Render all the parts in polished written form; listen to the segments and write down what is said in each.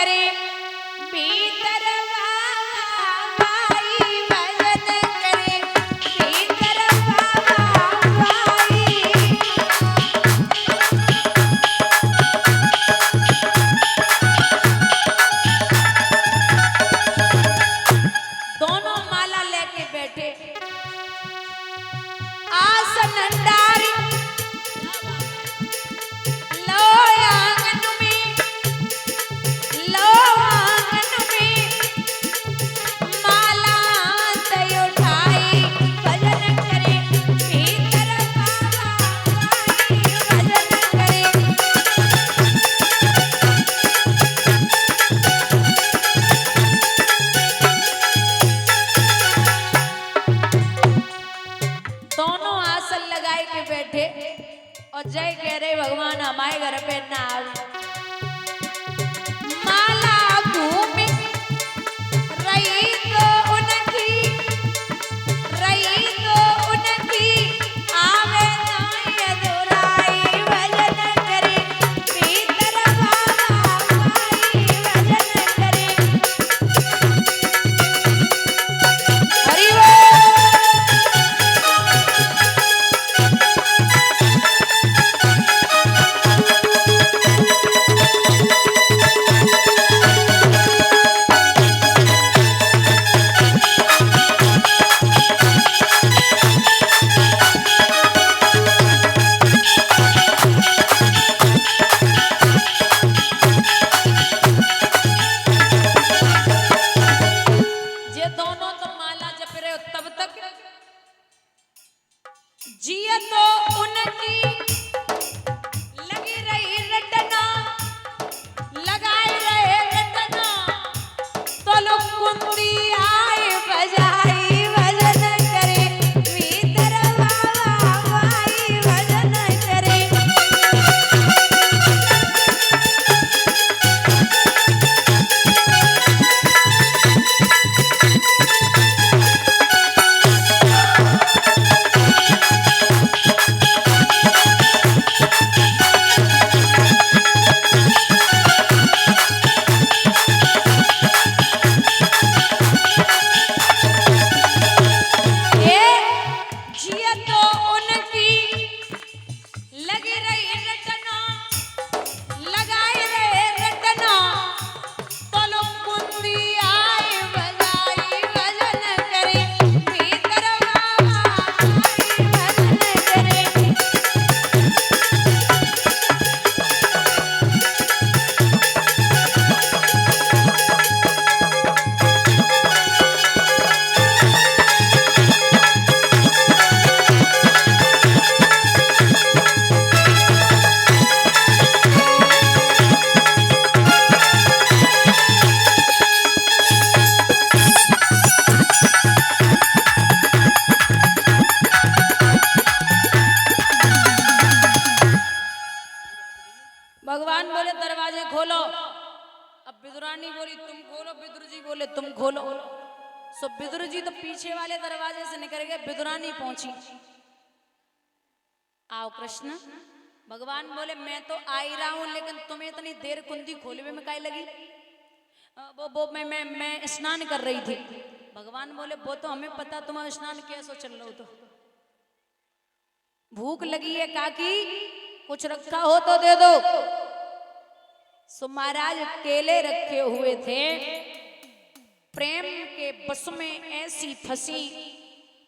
करे भीतर बाबाई भजन करे भीतर बाबाई। दोनों माला लेके बैठे आसन डारी लो आंगन में लो आंगन में माला तय उठाई भजन करे भीतर बाबाई भजन करे। दोनों आसन लगाए के बैठे और जय कह रहे भगवान हमारे घर पे ना आवे। माला घूमे रही तो उनकी आवे नाई अधूराई भजन करे भीतर बाबाई भजन करे। हरि बोल। ये दोनों तो माला जप रहे हो तब तक जिया तो उनकी लगी रही रटना लगाए रहे रटना तो लोग कुंती आए बजाई भजन करे भीतर बाबाई भजन करे। ये जिया तो उनकी लगी रही रटना लगाए रहे रटना तो लोग कुंती आए बजाई भजन करे भीतर बाबाई भजन करे। भगवान बोले दरवाजे खोलो। अब विदुरानी बोली तुम खोलो विदुर जी बोले तुम खोलो। सो विदुर जी तो पीछे वाले दरवाजे से निकल गए विदुरानी पहुंची। आओ कृष्ण। भगवान बोले मैं तो आ ही रहा हूं लेकिन तुम्हें इतनी देर कुंदी खोलवे में काहे लगी? वो मैं स्नान कर रही थी। भगवान बोले वो तो हमें पता तुम्हारा स्नान कैसे चल रहा हो। तो भूख लगी है काकी कुछ रखा हो तो दे दो। सो महाराज केले रखे हुए थे प्रेम के बस में ऐसी फंसी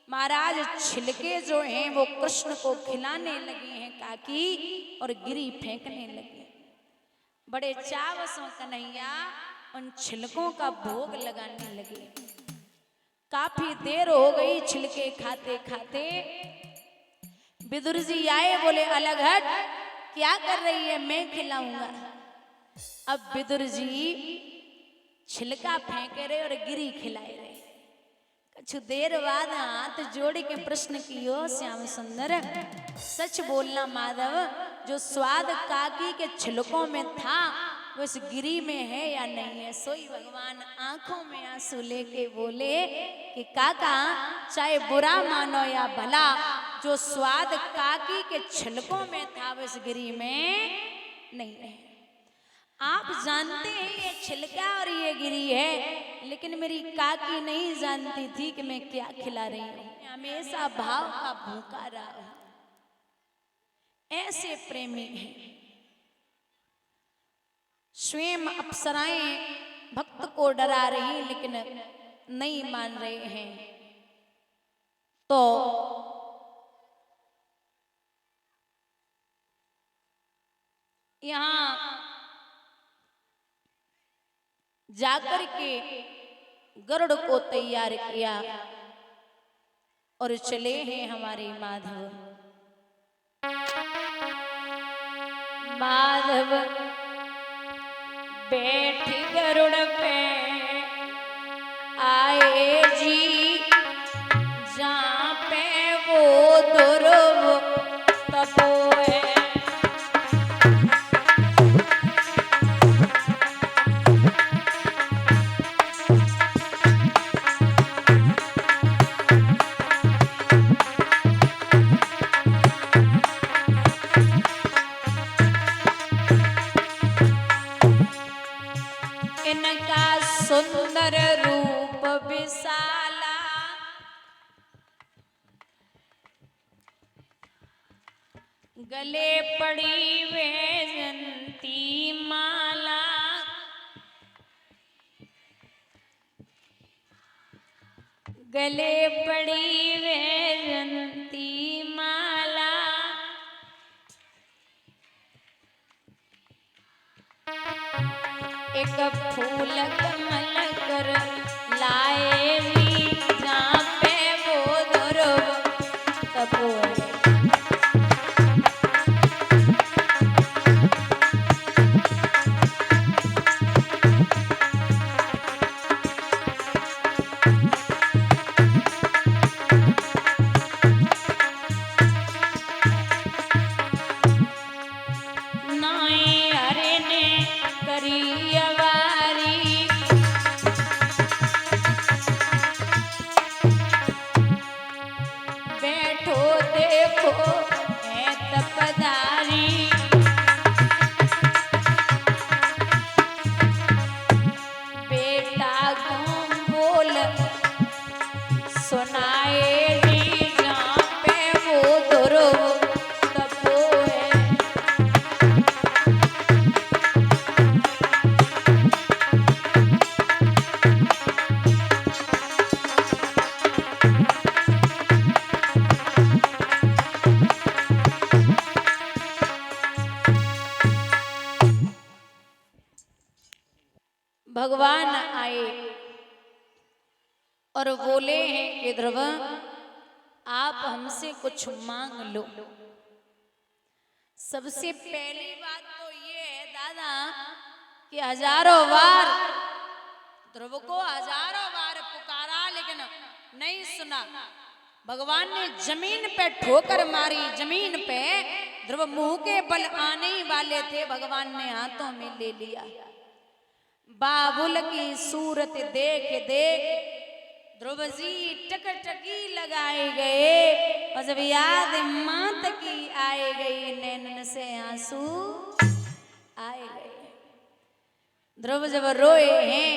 महाराज छिलके जो हैं वो कृष्ण को खिलाने लगे हैं काकी और गिरी फेंकने लगे। बड़े चाव से कन्हैया उन छिलकों का भोग लगाने लगे। काफी देर हो गई छिलके खाते खाते। विदुर जी आए बोले अलग हट क्या कर रही है मैं खिलाऊंगा। अब विदुर जी छिलका फेंक रहे और गिरी खिलाए रहे। कुछ देर बाद हाथ जोड़ के प्रश्न कियो श्याम सुंदर सच बोलना माधव जो स्वाद काकी के छिलकों में था वो इस गिरी में है या नहीं है। सोई भगवान आंखों में आंसू लेके बोले कि काका चाहे बुरा मानो या भला जो स्वाद काकी के छिलकों में था वो इस गिरी में नहीं है। आप जानते हैं ये छिलका और ये गिरी है, लेकिन मेरी काकी नहीं जानती थी कि मैं क्या खिला रही हूँ। हमेशा भाव का भूखा रहा हूं। ऐसे प्रेमी हैं। स्वयं अप्सराएं भक्त को डरा रही, लेकिन नहीं मान रहे हैं। तो यहां जाकर के गरुड़ को तैयार किया और चले हैं हमारे माधव। माधव बैठ गरुड़ पे आए जी, जहाँ पे वो ध्रुव तपोए। इनका सुंदर रूप विशाला, गले पड़ी वैजंती माला। गले पड़ी वैजंती माला, एक फूल कमल कर लाए जी, जहाँ पे वो ध्रुव तपोए। नाई हरे ने करी अवारी, बैठो देखो है तपदारी। बेटा गुम बोल सुनाए जी, जहाँ पे वो ध्रुव तपोए। भगवान आए और बोले हैं कि ध्रुव आप हमसे कुछ मांग लो। सबसे पहली बात तो ये है दादा कि हजारों बार ध्रुव को हजारों बार पुकारा, लेकिन नहीं सुना। भगवान ने जमीन पे ठोकर मारी, जमीन पे ध्रुव मुंह के बल आने ही वाले थे, भगवान ने हाथों में ले लिया। बाबुल की सूरत देख देख ध्रुव जी टकटकी लगाए गए, और जब याद मात की आए गई, नैनन से आंसू आए गए। ध्रुव जब रोए हैं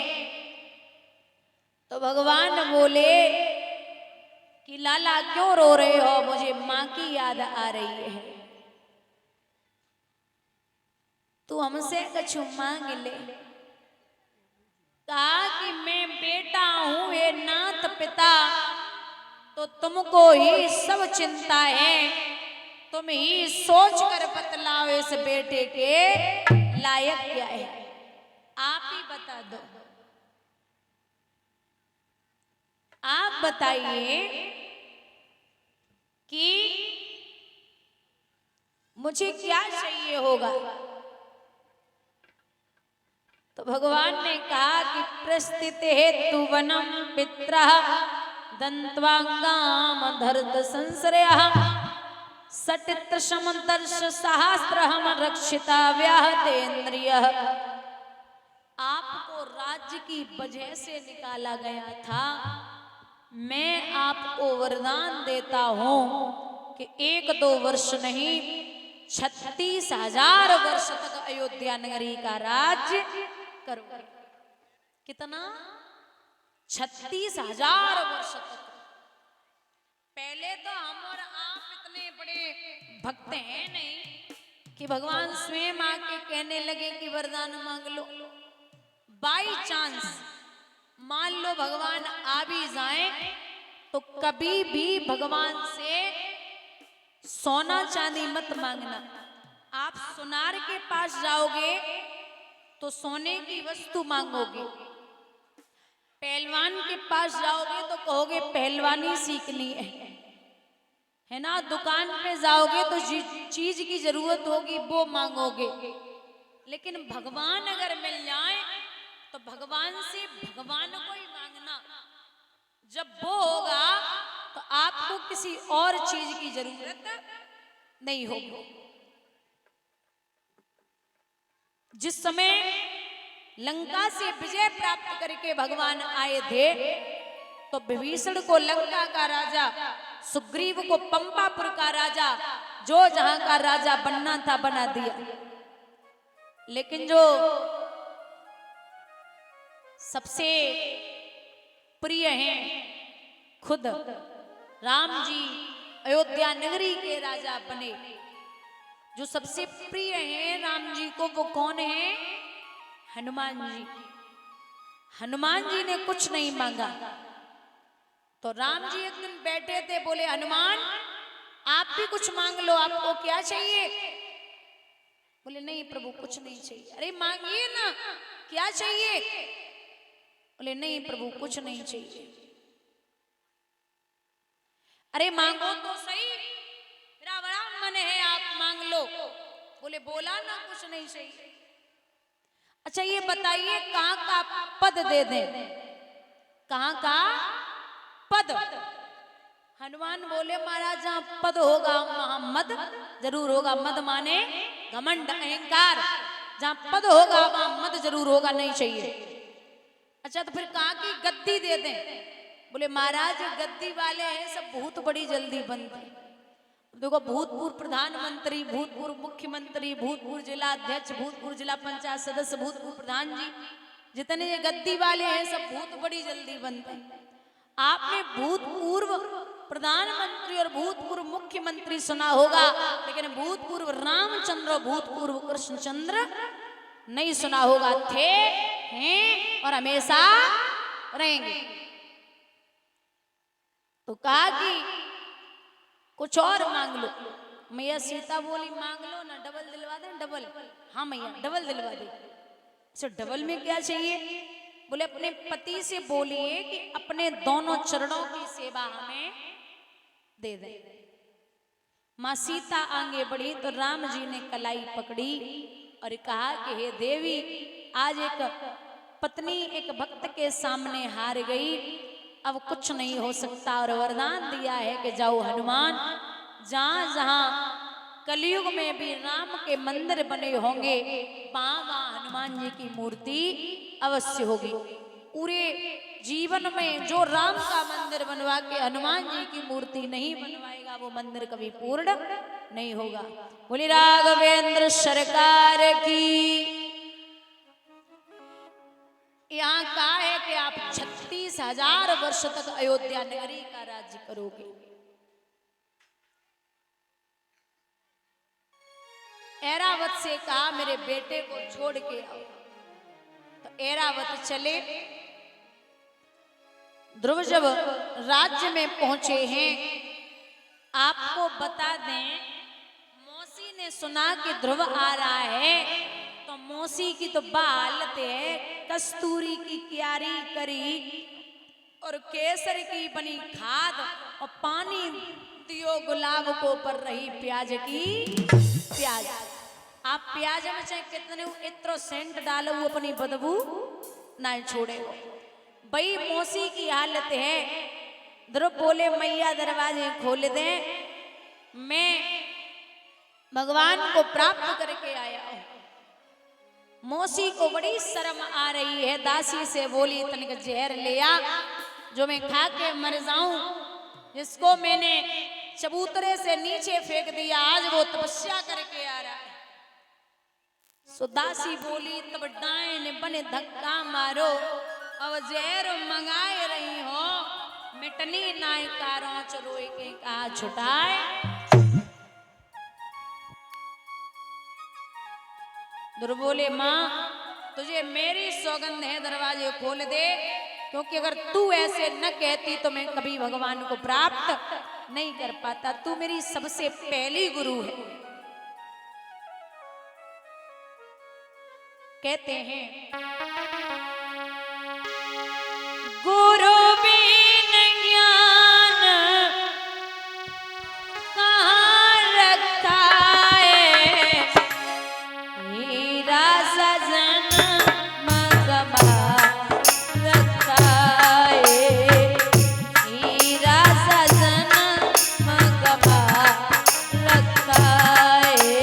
तो भगवान बोले कि लाला क्यों रो रहे हो, मुझे माँ की याद आ रही है। तू हमसे कुछ मांग ले। कहा कि मैं बेटा हूं हे नाथ पिता, तो तुमको ही सब चिंता है, तुम ही सोच कर बतलाओ इस बेटे के लायक क्या है। आप ही बता दो, आप बताइए कि मुझे क्या चाहिए होगा। तो भगवान ने कहा कि प्रस्थित हेतु वनम पित्र दंत्वांगाम धर्त संश्रय सटित्र समदर्श सहस्त्र हम रक्षिता व्याहतेन्द्रिय। आपको राज्य की वजह से निकाला गया था। मैं आपको वरदान देता हूं कि 1-2 वर्ष नहीं, 36,000 वर्ष तक अयोध्या नगरी का राज्य करोगे। कितना? 36,000 वर्ष तक। पहले तो हम और आप इतने बड़े भक्त हैं नहीं कि भगवान स्वयं आके कहने लगे कि वरदान मांग लो। बाई चांस मान लो भगवान आ भी जाएं तो कभी भी भगवान से सोना चांदी मत मांगना। आप सुनार के पास जाओगे तो सोने की वस्तु मांगोगे, पहलवान के पास जाओगे तो कहोगे पहलवानी सीखनी है ना। दुकान पे जाओगे तो चीज की जरूरत होगी वो मांगोगे। लेकिन भगवान अगर मिल जाए तो भगवान से भगवान को ही मांगना। जब वो होगा तो आपको किसी और चीज की जरूरत नहीं होगी। जिस समय लंका से विजय प्राप्त करके भगवान आए थे तो विभीषण को लंका का राजा, सुग्रीव को पंपापुर का राजा, जो जहां का राजा बनना था बना दिया। लेकिन जो सबसे प्रिय हैं खुद राम जी अयोध्या नगरी के राजा बने। जो सबसे प्रिय हैं राम जी को वो कौन है? हनुमान जी। हनुमान जी ने कुछ नहीं मांगा तो राम जी एक दिन बैठे थे, बोले हनुमान आप भी कुछ मांग लो, आपको क्या चाहिए? बोले नहीं प्रभु कुछ नहीं चाहिए। अरे मांगिए ना, क्या चाहिए? बोले नहीं प्रभु कुछ नहीं चाहिए। अरे मांगो तो सही, मेरा बड़ा मन है, आप मांग लो। बोले बोला ना कुछ नहीं चाहिए। अच्छा ये बताइए कहां का पद दे दें? कहां का पद? हनुमान बोले महाराज जहां पद होगा वहां मद जरूर होगा। मद माने घमंड अहंकार। जहां पद होगा वहां मद जरूर होगा, नहीं चाहिए। अच्छा तो फिर कहां की गद्दी दे दें? बोले महाराज गद्दी वाले हैं सब बहुत बड़ी जल्दी बनते। देखो भूतपूर्व प्रधानमंत्री, भूतपूर्व मुख्यमंत्री, भूतपूर्व जिला अध्यक्ष, भूतपूर्व जिला पंचायत सदस्य, भूतपूर्व प्रधान जी, जितने ये गद्दी वाले हैं सब बहुत बड़ी जल्दी बनते हैं। आपने भूतपूर्व प्रधानमंत्री और भूतपूर्व मुख्यमंत्री सुना होगा, लेकिन भूतपूर्व रामचंद्र, भूतपूर्व कृष्णचंद्र नहीं सुना होगा। थे, हैं और हमेशा रहेंगे। तो कहा कि कुछ और मांग लो। मैया सीता बोली मांग लो ना, डबल दिलवा दे। डबल? हाँ मैया डबल दिलवा दे। अच्छा डबल में क्या चाहिए? बोले अपने पति से बोलिए कि अपने दोनों चरणों की सेवा हमें दे दे। माँ सीता आगे बढ़ी तो राम जी ने कलाई पकड़ी और कहा कि हे देवी, आज एक पत्नी एक भक्त के सामने हार गई, अब कुछ नहीं हो सकता। और वरदान दिया है कि जाओ हनुमान, जहां जहां कलयुग में भी राम के मंदिर बने होंगे वहां वहां हनुमान जी की मूर्ति अवश्य होगी। पूरे जीवन में जो राम का मंदिर बनवा के हनुमान जी की मूर्ति नहीं बनवाएगा वो मंदिर कभी पूर्ण नहीं होगा। बोले राघवेंद्र सरकार की। यहाँ कहा है कि आप 36,000 वर्ष तक अयोध्या नगरी का राज्य करोगे। ऐरावत से कहा मेरे बेटे को छोड़ के आओ। तो ऐरावत चले। ध्रुव जब राज्य में पहुंचे हैं, आपको बता दें मौसी ने सुना कि ध्रुव आ रहा है तो मौसी की तो बालत है, कस्तूरी की क्यारी करी और केसर की बनी खाद और पानी दियो गुलाब को पर रही प्याज की प्याज। आप प्याज में चाहे कितने इतना सेंट डालो वो अपनी बदबू ना छोड़ेगा। भाई मौसी की हालत है। ध्रुव बोले मैया दरवाजे खोल दे, मैं भगवान को प्राप्त करके आया हूं। मौसी को बड़ी शर्म आ रही है, दासी से बोली तनिक जहर ले आ जो मैं खा के मर जाऊं। जिसको मैंने चबूतरे से नीचे फेंक दिया आज वो तपस्या करके सुदासी बोली तब डायन बने धक्का मारो, अब जहर मंगाए रही हो, मिटनी नाय कारों चरोए के कहा छुटाए। दुर् बोले माँ तुझे मेरी सौगंध है, दरवाजे खोल दे, क्योंकि अगर तू ऐसे न कहती तो मैं कभी भगवान को प्राप्त नहीं कर पाता। तू मेरी सबसे पहली गुरु है। कहते हैं गुरु बिन ज्ञान कहाँ रखता है, हीरा सजन मगमा रखता है, हीरा सजन मगमा रखता है।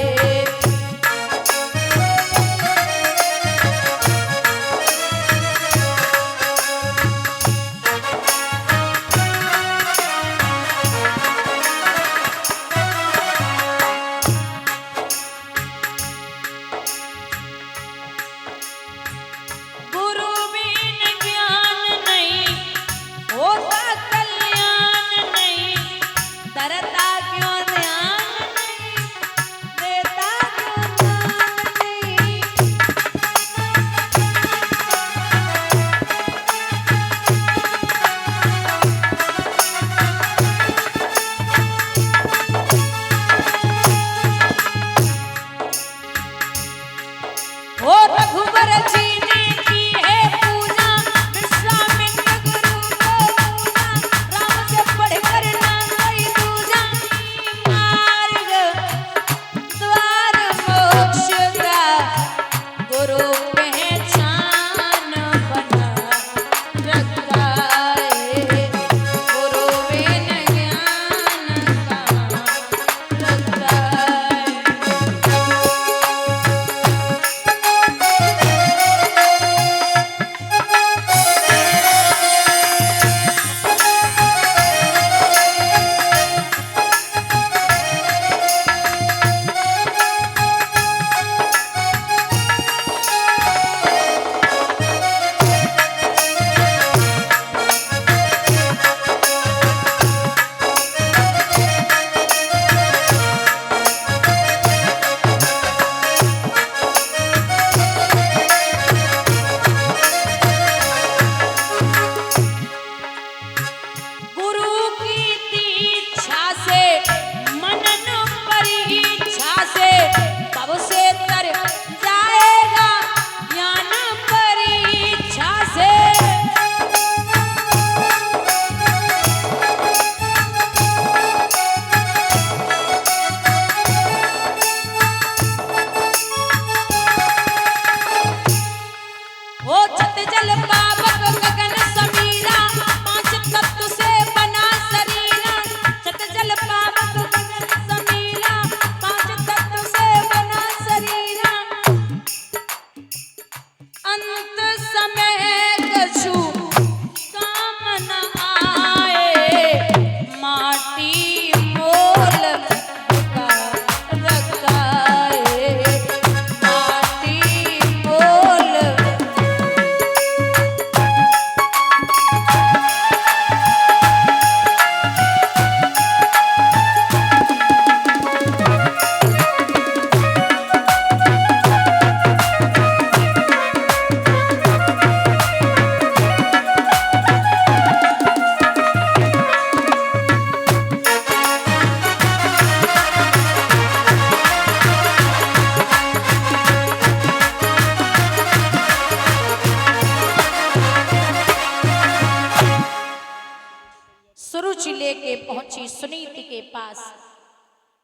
सुरुचि लेके पहुंची सुनीति के पास।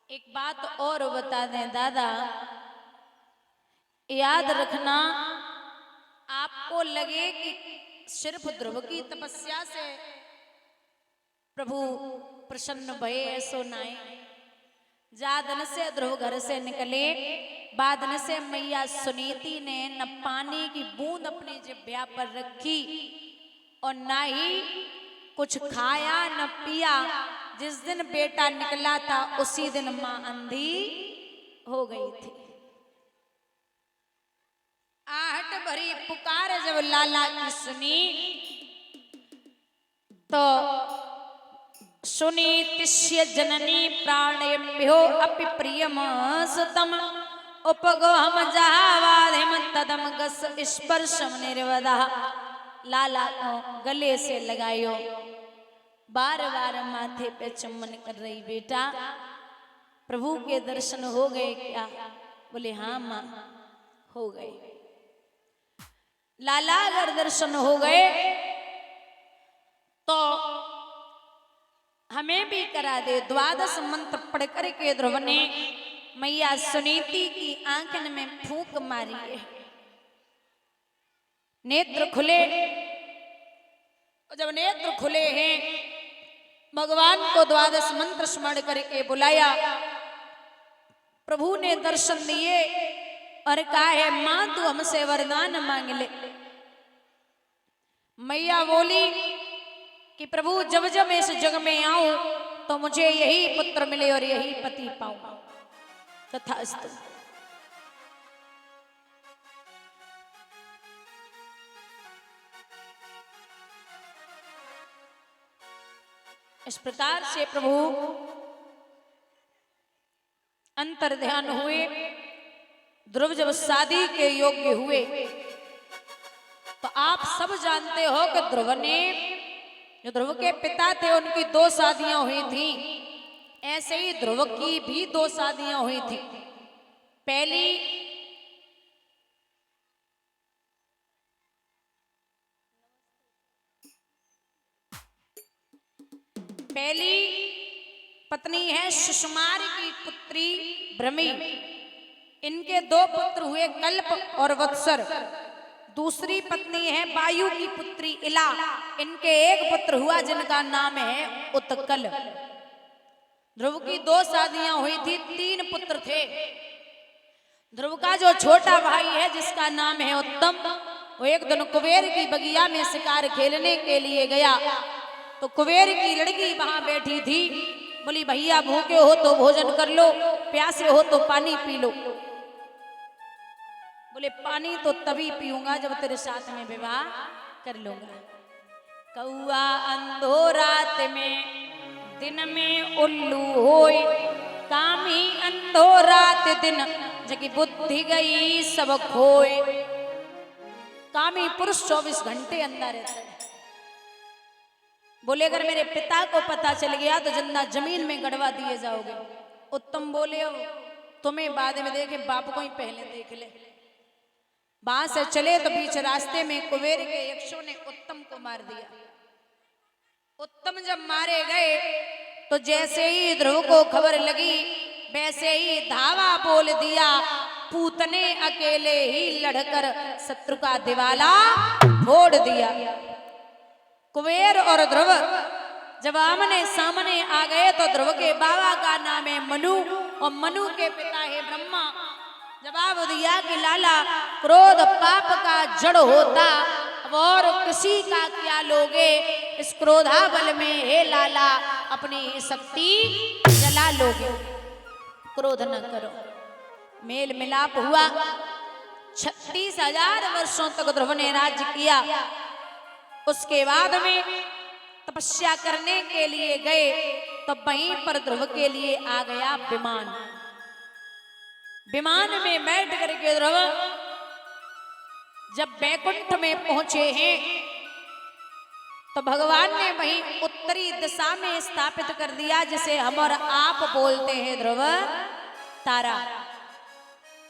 एक बात और बता दें दादा, याद रखना, आपको लगे कि सिर्फ ध्रुव की तपस्या से प्रभु प्रसन्न भये, ऐसो नाय। जादन से ध्रुव घर से निकले, बादन से मैया सुनीति ने न पानी की बूंद अपनी जिह्वा पर रखी और ना ही कुछ खाया न पिया। जिस दिन बेटा निकला था उसी दिन मां अंधी हो गई थी। आहट भरी पुकार जब लाला की सुनी तो सुनी तिष्य जननी प्राणेभ्यो अपि प्रियम सुतम उपगोहम जहावाधिम तदम गस स्पर्शम निर्वदा। लाला को गले से लगायो, बार बार माथे पे चुम्बन कर रही। बेटा प्रभु के दर्शन हो गए क्या? बोले हाँ माँ हो गए। लाला अगर दर्शन हो गए तो हमें भी करा दे। द्वादश मंत्र पढ़ करके ध्रुव ने मैया सुनीति की आंखन में फूंक मारी है। नेत्र खुले, जब नेत्र खुले हैं भगवान को द्वादश मंत्र स्मरण करके बुलाया। प्रभु ने दर्शन दिए और कहा है मां तू हमसे वरदान मांग ले। मैया बोली कि प्रभु जब जब मैं इस जग में आऊं तो मुझे यही पुत्र मिले और यही पति पाऊं। तथास्तु। इस प्रकार से प्रभु अंतर ध्यान हुए। ध्रुव जब शादी के योग्य हुए तो आप सब जानते हो कि ध्रुव ने, जो ध्रुव के पिता थे उनकी 2 शादियां हुई थी। ऐसे ही ध्रुव की भी 2 शादियां हुई थी। पहली पत्नी है सुषमार की पुत्री भ्रमी। इनके 2 पुत्र हुए कल्प और वत्सर। दूसरी पत्नी है वायु की पुत्री इला। इनके 1 पुत्र हुआ जिनका नाम है उत्कल। ध्रुव की 2 शादियां हुई थी, 3 पुत्र थे। ध्रुव का जो छोटा भाई है जिसका नाम है उत्तम, वो एक दिन कुबेर की बगिया में शिकार खेलने के लिए गया तो कुबेर की लड़की वहां बैठी थी। बोली भैया भूखे हो तो भोजन कर लो, प्यासे हो तो पानी पी लो। बोले पानी तो तभी पीऊंगा जब तेरे साथ में विवाह कर लूंगा। कौआ अंधो रात में दिन में उल्लू होए, कामी अंधो रात दिन जगी बुद्धि गई सब खोए। कामी पुरुष 24 घंटे अंधा रहता है। बोले अगर मेरे पिता को पता चल गया तो जिंदा जमीन में गड़वा दिए जाओगे। उत्तम बोले तुम्हें बाद में देखे, बाप को ही पहले देख ले। वहां से चले तो बीच रास्ते में कुबेर के यक्षों ने उत्तम को मार दिया। उत्तम जब मारे गए तो जैसे ही ध्रुव को खबर लगी वैसे ही धावा बोल दिया, पूतने अकेले ही लड़कर शत्रु का दिवाला फोड़ दिया। कुबेर और ध्रुव जब आमने सामने आ गए तो ध्रुव के बाबा का नाम है मनु और मनु के पिता है ब्रह्मा। जवाब दिया कि लाला क्रोध पाप का जड़ होता, अब और किसी का क्या लोगे। इस क्रोधा बल में हे लाला अपनी शक्ति जला लोगे, क्रोध न करो। मेल मिलाप हुआ। 36,000 वर्षों तक ध्रुव ने राज्य किया। उसके बाद में तपस्या करने के लिए गए तो वहीं पर ध्रुव के लिए आ गया विमान। विमान में बैठ करके ध्रुव जब बैकुंठ में पहुंचे हैं तो भगवान ने वहीं उत्तरी दिशा में स्थापित कर दिया, जिसे हम और आप बोलते हैं ध्रुव तारा।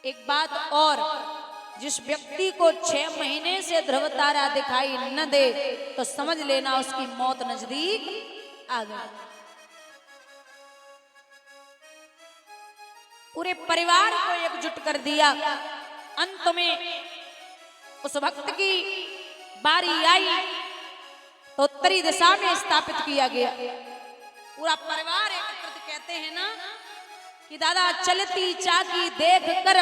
एक बात और, जिस व्यक्ति को 6 महीने से ध्रुव तारा दिखाई न दे तो समझ लेना उसकी मौत नजदीक आ गई। पूरे परिवार को एकजुट कर दिया। अंत में उस भक्त की बारी आई तो उत्तरी दिशा में स्थापित किया गया। पूरा परिवार एकत्रित, कहते हैं ना कि दादा चलती चाकी देख कर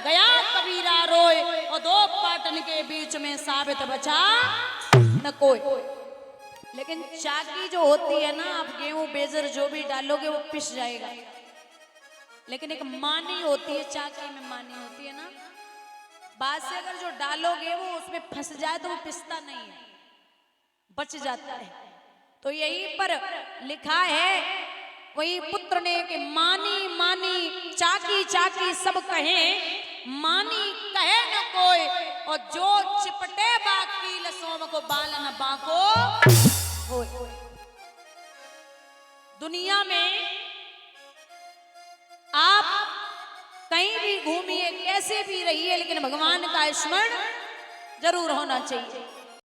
गया कबीरा रोए और 2 पाटन के बीच में साबित बचा न कोई। लेकिन चाकी जो होती है ना, आप गेहूं बेजर जो भी डालोगे वो पिस जाएगा। लेकिन एक मानी होती है, चाकी में मानी होती है ना, बात से अगर जो डालोगे वो उसमें फंस जाए तो वो पिसता नहीं है, बच जाता है। तो यहीं पर लिखा है, कोई पुत्र ने कि मानी मानी चाकी चाकी सब कहें, मानी कहे न कोई, और जो चिपटे बाकी लसोम को बाल न बाको होए। दुनिया में आप कहीं भी घूमिए, कैसे भी रहिए, लेकिन भगवान का स्मरण जरूर होना चाहिए।